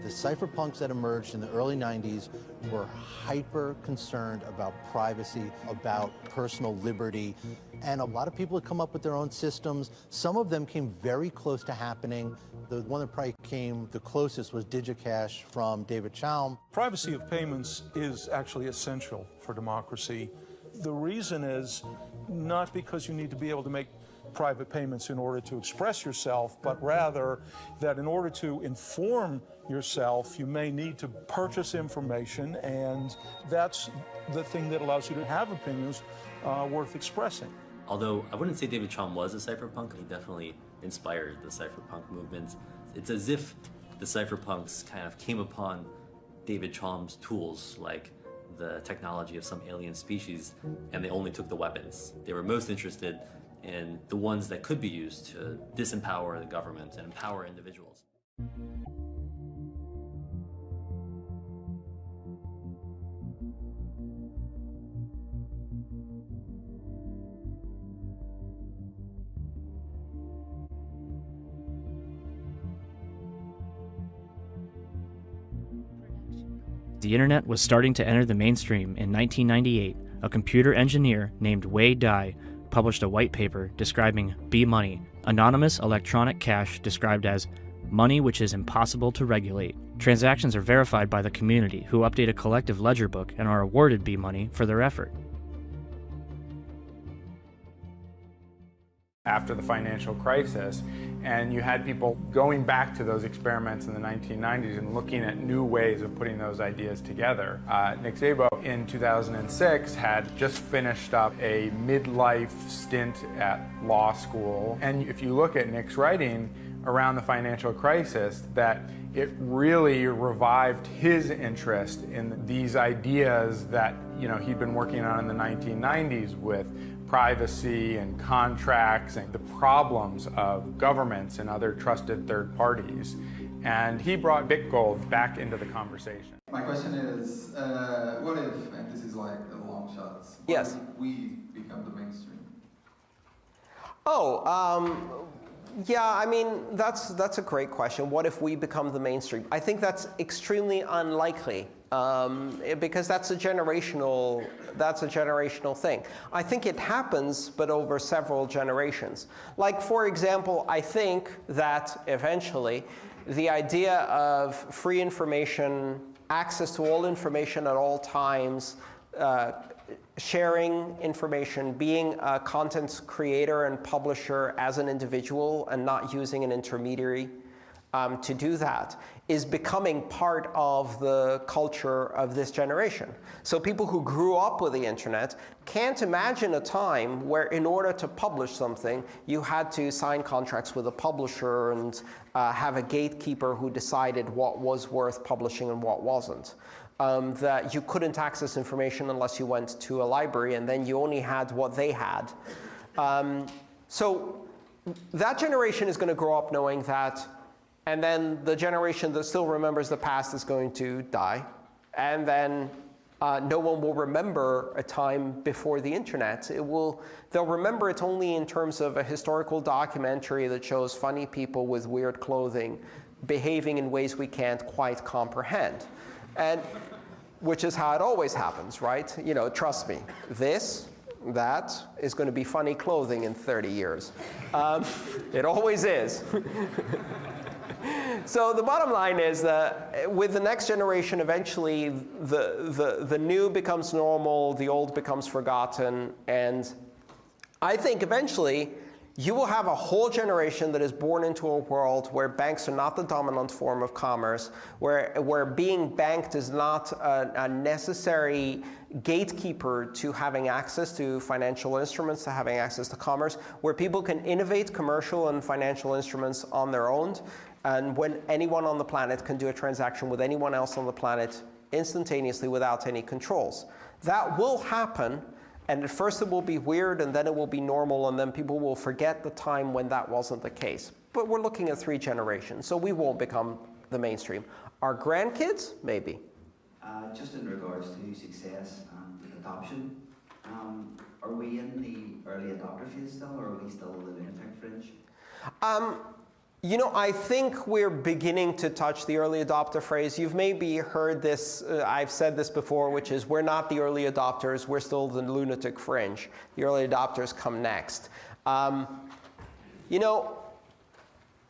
The cypherpunks that emerged in the early 90s were hyper concerned about privacy, about personal liberty, and a lot of people had come up with their own systems. Some of them came very close to happening. The one that probably came the closest was DigiCash from David Chaum. Privacy of payments is actually essential for democracy. The reason is not because you need to be able to make private payments in order to express yourself, but rather that in order to inform yourself, you may need to purchase information, and that's the thing that allows you to have opinions worth expressing. Although I wouldn't say David Chaum was a cypherpunk, he definitely inspired the cypherpunk movement. It's as if the cypherpunks kind of came upon David Chaum's tools, like the technology of some alien species, and they only took the weapons. They were most interested in the ones that could be used to disempower the government and empower individuals. The internet was starting to enter the mainstream in 1998. A computer engineer named Wei Dai published a white paper describing B-money, anonymous electronic cash described as money which is impossible to regulate. Transactions are verified by the community, who update a collective ledger book and are awarded B-money for their effort. After the financial crisis, and you had people going back to those experiments in the 1990s and looking at new ways of putting those ideas together. Nick Szabo in 2006 had just finished up a midlife stint at law school, and if you look at Nick's writing around the financial crisis, that it really revived his interest in these ideas that he'd been working on in the 1990s with privacy and contracts and the problems of governments and other trusted third parties. And he brought Bitgold back into the conversation. My question is, what if, and this is like a long shot, yes, if we become the mainstream? Yeah, I mean, that's a great question. What if we become the mainstream? I think that's extremely unlikely. Because that's a generational thing. I think it happens, but over several generations. Like, for example, I think that eventually the idea of free information, access to all information at all times, sharing information, being a content creator and publisher as an individual and not using an intermediary to do that, is becoming part of the culture of this generation. So people who grew up with the internet can't imagine a time where in order to publish something, you had to sign contracts with a publisher and have a gatekeeper who decided what was worth publishing and what wasn't. That you couldn't access information unless you went to a library, and then you only had what they had. So that generation is going to grow up knowing that. And then the generation that still remembers the past is going to die. And then no one will remember a time before the internet. They'll remember it only in terms of a historical documentary that shows funny people with weird clothing behaving in ways we can't quite comprehend. And which is how it always happens, right? Trust me, that is going to be funny clothing in 30 years. It always is. So the bottom line is that with the next generation, eventually the new becomes normal, the old becomes forgotten, and I think eventually you will have a whole generation that is born into a world where banks are not the dominant form of commerce, where being banked is not a necessary gatekeeper to having access to financial instruments, to having access to commerce, where people can innovate commercial and financial instruments on their own, and when anyone on the planet can do a transaction with anyone else on the planet instantaneously without any controls. That will happen, and at first it will be weird, and then it will be normal, and then people will forget the time when that wasn't the case. But we're looking at 3 generations, so we won't become the mainstream. Our grandkids, maybe. Just in regards to success and adoption, are we in the early adopter phase still, or are we still living in tech fringe? You know, I think we're beginning to touch the early adopter phrase. You've maybe heard this, I've said this before, which is we're not the early adopters, we're still the lunatic fringe. The early adopters come next. You know,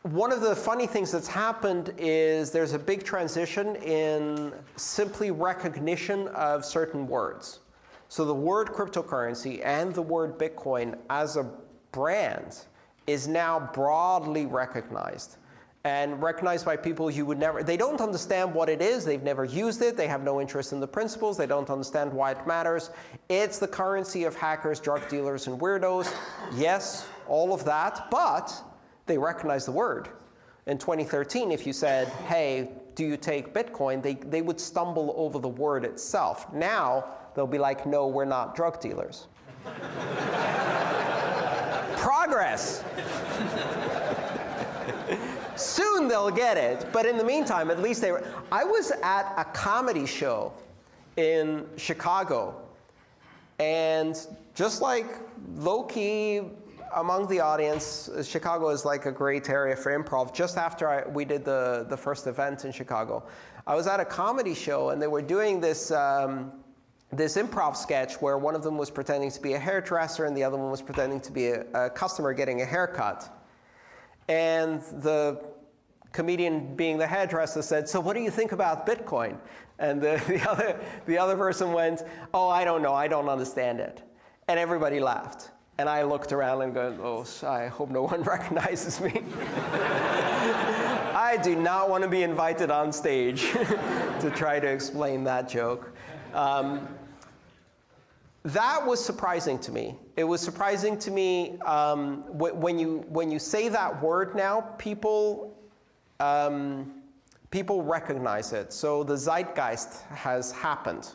one of the funny things that's happened is there's a big transition in simply recognition of certain words. So the word cryptocurrency and the word Bitcoin as a brand is now broadly recognized, and recognized by people you would never, they don't understand what it is, they've never used it, they have no interest in the principles, they don't understand why it matters. It's the currency of hackers, drug dealers, and weirdos. Yes, all of that, but they recognize the word. In 2013, if you said, hey, do you take Bitcoin, they would stumble over the word itself. Now, they'll be like, no, we're not drug dealers. Progress. Soon they'll get it, but in the meantime, at least they were. I was at a comedy show in Chicago, and just like low-key among the audience, Chicago is like a great area for improv. Just after we did the first event in Chicago, I was at a comedy show, and they were doing this this improv sketch where one of them was pretending to be a hairdresser and the other one was pretending to be a customer getting a haircut. And the comedian, being the hairdresser, said, so what do you think about Bitcoin? And the other person went, oh, I don't know, I don't understand it. And everybody laughed. And I looked around and go, oh, I hope no one recognizes me. I do not want to be invited on stage to try to explain that joke. That was surprising to me. It was surprising to me when you say that word now, people recognize it. So the zeitgeist has happened.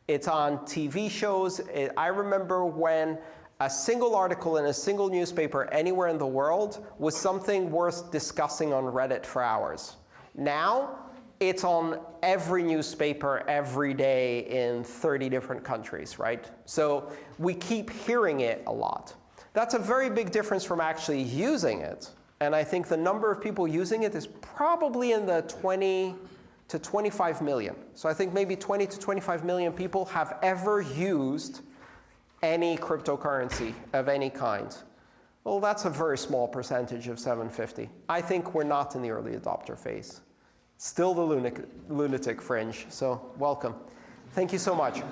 It's on TV shows. I remember when a single article in a single newspaper anywhere in the world was something worth discussing on Reddit for hours. Now, it's on every newspaper every day in 30 different countries, right? So we keep hearing it a lot. That's a very big difference from actually using it. And I think the number of people using it is probably in the 20 to 25 million. So I think maybe 20 to 25 million people have ever used any cryptocurrency of any kind. Well, that's a very small percentage of 750. I think we're not in the early adopter phase. Still the lunatic fringe, so welcome. Thank you so much.